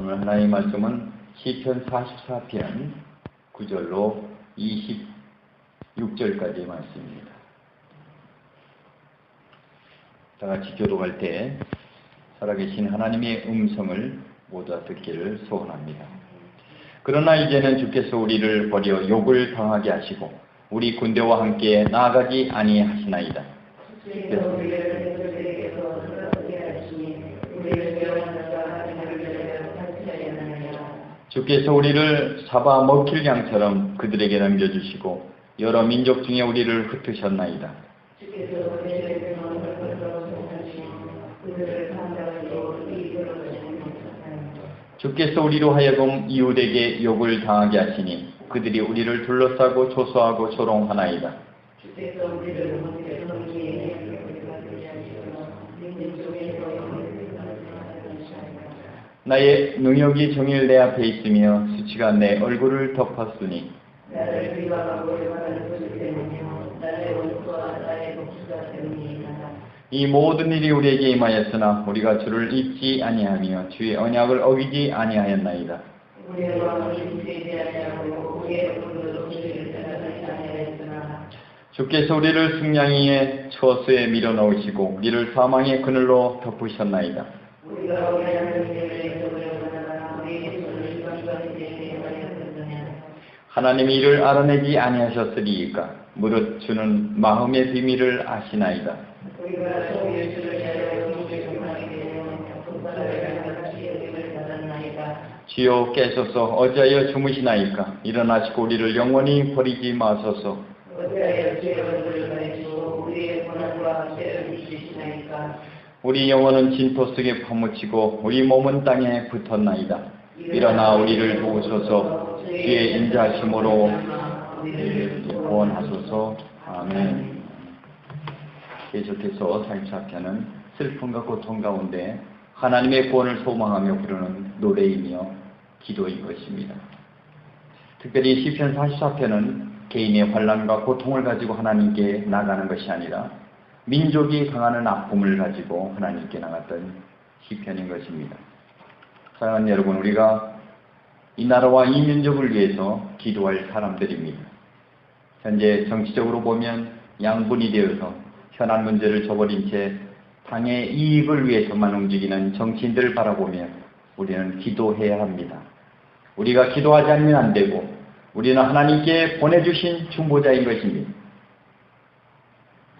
오늘 하나님의 말씀은 시편 44편 9절로 26절까지의 말씀입니다. 다 같이 교독할 때 살아계신 하나님의 음성을 모두 듣기를 소원합니다. 그러나 이제는 주께서 우리를 버려 욕을 당하게 하시고 우리 군대와 함께 나아가지 아니하시나이다. 주께서 우리를 잡아 먹힐 양처럼 그들에게 넘겨주시고 여러 민족 중에 우리를 흩으셨나이다. 주께서 우리로 하여금 이웃에게 욕을 당하게 하시니 그들이 우리를 둘러싸고 조소하고 조롱하나이다. 나의 능력이 종일 내 앞에 있으며 수치가 내 얼굴을 덮었으니 이 모든 일이 우리에게 임하였으나 우리가 주를 잊지 아니하며 주의 언약을 어기지 아니하였나이다. 주께서 우리를 승냥이의 처수에 밀어넣으시고 우리를 사망의 그늘로 덮으셨나이다. 하나님이 이를 알아내지 아니하셨으리이까 무릇 주는 마음의 비밀을 아시나이다. 주여 깨소서 어찌하여 주무시나이까 일어나시고 우리를 영원히 버리지 마소서. 우리 영혼은 진토 속에 파묻히고 우리 몸은 땅에 붙었나이다. 일어나 우리를 도우소서. 주의 인자하심으로 구원하소서. 아멘. 계속해서 44편은 슬픔과 고통 가운데 하나님의 구원을 소망하며 부르는 노래이며 기도인 것입니다. 특별히 시편 44편은 개인의 환난과 고통을 가지고 하나님께 나가는 것이 아니라 민족이 당하는 아픔을 가지고 하나님께 나갔던 시편인 것입니다. 사랑하는 여러분, 우리가 이 나라와 이 민족을 위해서 기도할 사람들입니다. 현재 정치적으로 보면 양분이 되어서 현안 문제를 저버린 채 당의 이익을 위해서만 움직이는 정치인들을 바라보며 우리는 기도해야 합니다. 우리가 기도하지 않으면 안 되고 우리는 하나님께 보내주신 중보자인 것입니다.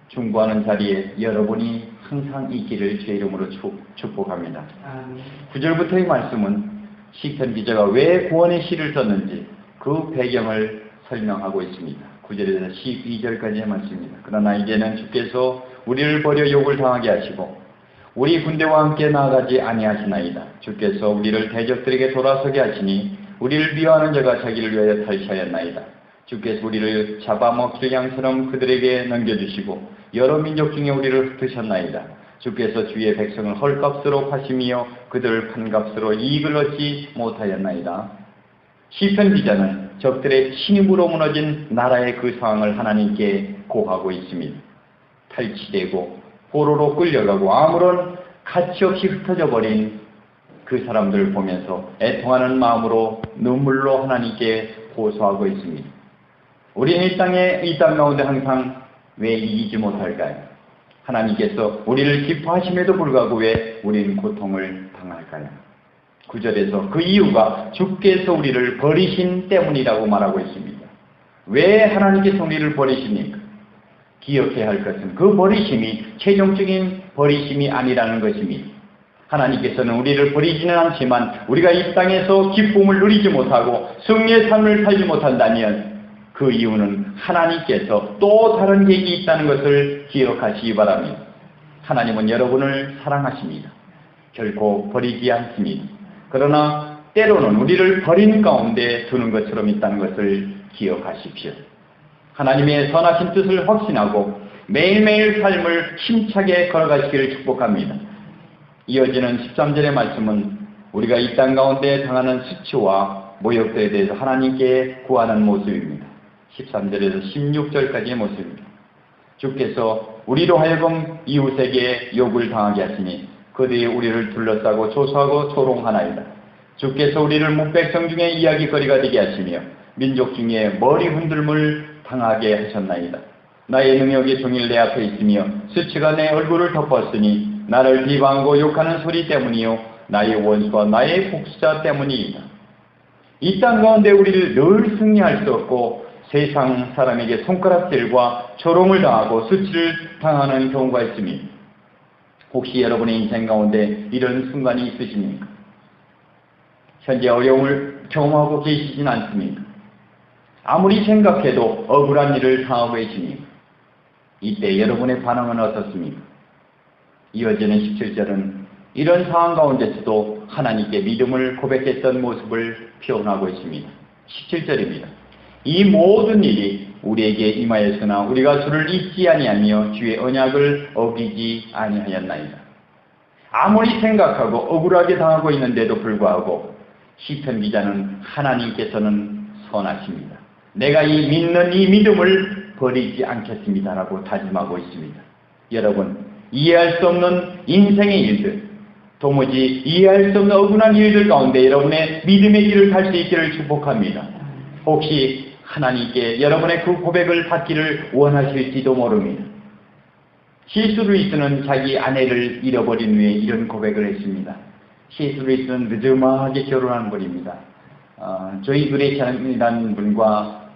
중보하는 자리에 여러분이 항상 있기를 주의 이름으로 축복합니다. 9절부터의 말씀은 시편 기자가 왜 구원의 시를 썼는지 그 배경을 설명하고 있습니다. 9절에서 12절까지의 말씀입니다. 그러나 이제는 주께서 우리를 버려 욕을 당하게 하시고 우리 군대와 함께 나아가지 아니하시나이다. 주께서 우리를 대적들에게 돌아서게 하시니 우리를 미워하는 자가 자기를 위하여 탈취하였나이다. 주께서 우리를 잡아먹힐 양처럼 그들에게 넘겨주시고 여러 민족 중에 우리를 흩으셨나이다. 주께서 주의 백성을 헐값으로 파시며 그들을 판값으로 이익을 얻지 못하였나이다. 시편 기자는 적들의 침입으로 무너진 나라의 그 상황을 하나님께 고하고 있습니다. 탈취되고 포로로 끌려가고 아무런 가치 없이 흩어져 버린 그 사람들을 보면서 애통하는 마음으로 눈물로 하나님께 호소하고 있습니다. 우리는 이 땅 가운데 항상 왜 이기지 못할까요? 하나님께서 우리를 기뻐하심에도 불구하고 왜 우리는 고통을 당할까요? 9절에서 그 이유가 주께서 우리를 버리신 때문이라고 말하고 있습니다. 왜 하나님께서 우리를 버리십니까? 기억해야 할 것은 그 버리심이 최종적인 버리심이 아니라는 것입니다. 하나님께서는 우리를 버리지는 않지만 우리가 이 땅에서 기쁨을 누리지 못하고 승리의 삶을 살지 못한다면 그 이유는 하나님께서 또 다른 계획이 있다는 것을 기억하시기 바랍니다. 하나님은 여러분을 사랑하십니다. 결코 버리지 않습니다. 그러나 때로는 우리를 버린 가운데 두는 것처럼 있다는 것을 기억하십시오. 하나님의 선하신 뜻을 확신하고 매일매일 삶을 힘차게 걸어가시기를 축복합니다. 이어지는 13절의 말씀은 우리가 이 땅 가운데 당하는 수치와 모욕들에 대해서 하나님께 구하는 모습입니다. 13절에서 16절까지의 모습입니다. 주께서 우리로 하여금 이웃에게 욕을 당하게 하시니 그들이 우리를 둘러싸고 조소하고 조롱하나이다. 주께서 우리를 묵백성 중에 이야기거리가 되게 하시며 민족 중에 머리 흔들림을 당하게 하셨나이다. 나의 능력이 종일 내 앞에 있으며 수치가 내 얼굴을 덮었으니 나를 비방하고 욕하는 소리 때문이요 나의 원수와 나의 복수자 때문이다. 이 땅 가운데 우리를 늘 승리할 수 없고 세상 사람에게 손가락질과 조롱을 당하고 수치를 당하는 경우가 있습니다. 혹시 여러분의 인생 가운데 이런 순간이 있으십니까? 현재 어려움을 경험하고 계시진 않습니까? 아무리 생각해도 억울한 일을 당하고 계십니까? 이때 여러분의 반응은 어떻습니까? 이어지는 17절은 이런 상황 가운데서도 하나님께 믿음을 고백했던 모습을 표현하고 있습니다. 17절입니다. 이 모든 일이 우리에게 임하였으나 우리가 주를 잊지 아니하며 주의 언약을 어기지 아니하였나이다. 아무리 생각하고 억울하게 당하고 있는데도 불구하고 시편 기자는 하나님께서는 선하십니다. 내가 믿는 이 믿음을 버리지 않겠습니다라고 다짐하고 있습니다. 여러분, 이해할 수 없는 인생의 일들, 도무지 이해할 수 없는 억울한 일들 가운데 여러분의 믿음의 길을 갈 수 있기를 축복합니다. 혹시 하나님께 여러분의 그 고백을 받기를 원하실지도 모릅니다. C.S. 자기 아내를 잃어버린 후에 이런 고백을 했습니다. C.S. 늦음하게 결혼한 분입니다. 조이 그레이션이라는 분과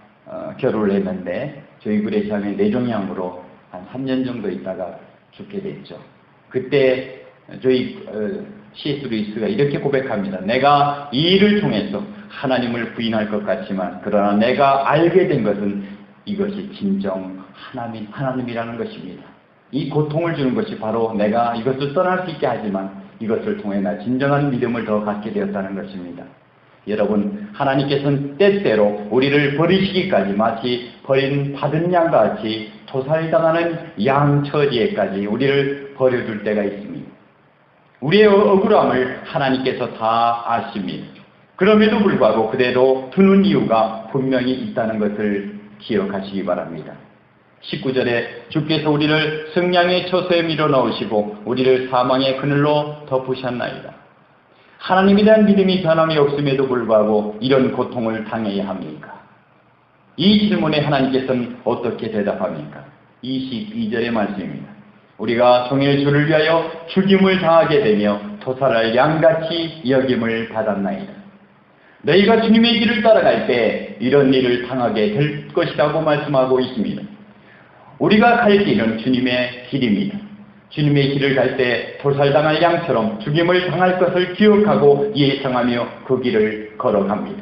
결혼을 했는데 조이 그레이션의 뇌종양으로 한 3년 정도 있다가 죽게 됐죠. 그때 C.S. 이렇게 고백합니다. 내가 이 일을 통해서 하나님을 부인할 것 같지만 그러나 내가 알게 된 것은 이것이 진정 하나님이라는 것입니다. 이 고통을 주는 것이 바로 내가 이것을 떠날 수 있게 하지만 이것을 통해 나 진정한 믿음을 더 갖게 되었다는 것입니다. 여러분, 하나님께서는 때때로 우리를 버리시기까지 마치 받은 양과 같이 토살당하는 양 처지에까지 우리를 버려둘 때가 있습니다. 우리의 억울함을 하나님께서 다 아십니다. 그럼에도 불구하고 그대로 두는 이유가 분명히 있다는 것을 기억하시기 바랍니다. 19절에 주께서 우리를 승량의 처소에 밀어넣으시고 우리를 사망의 그늘로 덮으셨나이다. 하나님에 대한 믿음이 변함이 없음에도 불구하고 이런 고통을 당해야 합니까? 이 질문에 하나님께서는 어떻게 대답합니까? 22절의 말씀입니다. 우리가 종일 주를 위하여 죽임을 당하게 되며 토살할 양같이 여김을 받았나이다. 너희가 주님의 길을 따라갈 때 이런 일을 당하게 될 것이라고 말씀하고 있습니다. 우리가 갈 길은 주님의 길입니다. 주님의 길을 갈 때 토살당할 양처럼 죽임을 당할 것을 기억하고 예상하며 그 길을 걸어갑니다.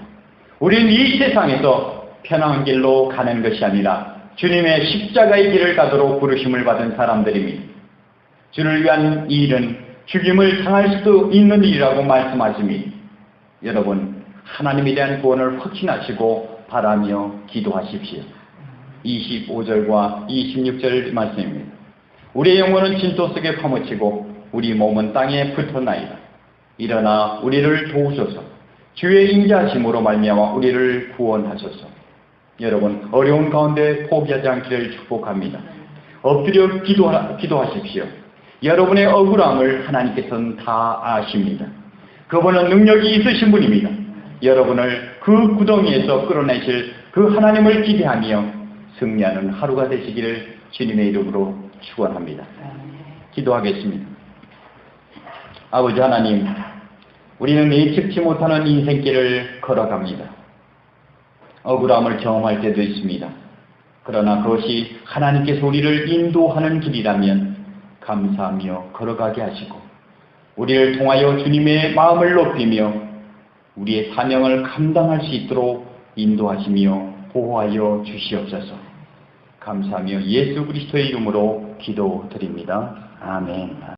우리는 이 세상에서 편한 길로 가는 것이 아니라 주님의 십자가의 길을 가도록 부르심을 받은 사람들입니다. 주를 위한 이 일은 죽임을 당할 수도 있는 일이라고 말씀하십니다. 여러분, 하나님에 대한 구원을 확신하시고 바라며 기도하십시오. 25절과 26절 말씀입니다. 우리의 영혼은 진토 속에 파묻히고 우리 몸은 땅에 붙었나이다. 일어나 우리를 도우소서. 주의 인자하심으로 말미암아 우리를 구원하소서. 여러분, 어려운 가운데 포기하지 않기를 축복합니다. 엎드려 기도하십시오. 여러분의 억울함을 하나님께서는 다 아십니다. 그분은 능력이 있으신 분입니다. 여러분을 그 구덩이에서 끌어내실 그 하나님을 기대하며 승리하는 하루가 되시기를 주님의 이름으로 축원합니다. 기도하겠습니다. 아버지 하나님, 우리는 예측치 못하는 인생길을 걸어갑니다. 억울함을 경험할 때도 있습니다. 그러나 그것이 하나님께서 우리를 인도하는 길이라면 감사하며 걸어가게 하시고 우리를 통하여 주님의 마음을 높이며 우리의 사명을 감당할 수 있도록 인도하시며 보호하여 주시옵소서. 감사하며 예수 그리스도의 이름으로 기도드립니다. 아멘.